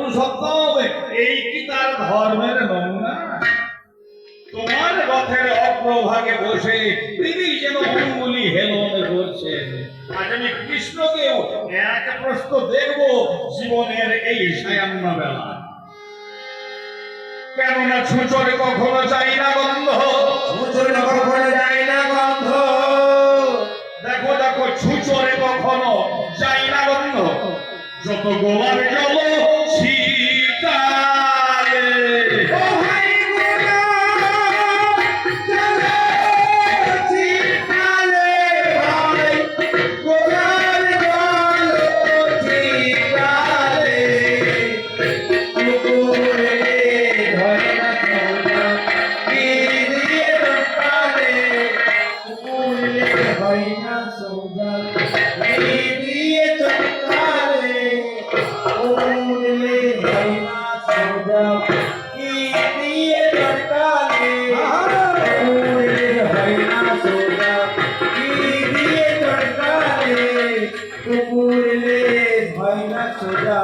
পুরুষোত্তম, এই কি তার ধর্মের নমুনা? তোমার রথের অগ্রভাগে বসে তিনি যেন অঙ্গুলি হেলন করছেন। আজ আমি কৃষ্ণকেও এক প্রশ্ন দেখব জীবনের এই সায়ান্ন বেলা। কেননা ছুচরে কখনো চাই না গন্ধ, ছুচরে কখনো যায় না গন্ধ। দেখো দেখো ছুচরে কখনো চাই না গন্ধ। যত গোলার জল ছিটালে, ও ভাই ছিটালে, ভাই গোলার জল ছিটালে, পুকুরে ধরে না সৌদা, কি দিয়ে টপকালে, পুকুরে হয় না সৌদা, কি দিয়ে টপকালে, পুকুরে হয় না সৌদা, কি দিয়ে টপকালে, পুকুরে হয় না সৌদা, কি দিয়ে টপকালে, পুকুরে হয় না সৌদা।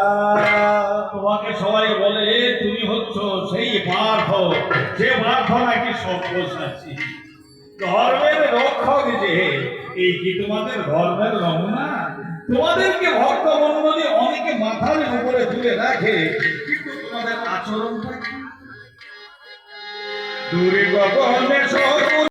তোমাকে সবাই বলে তুমি হচ্ছ সেই পার্থ, যে পার্থ নাকি সব্যসাচী, ধর্মের রক্ষক। যে এই কি তোমাদের ধর্মের নমুনা? তোমাদেরকে ভক্তমণ্ডলী অনেকে মাথার উপরে তুলে রাখে, কিন্তু তোমাদের আচরণটা কি? দূরে গগনে সবুজ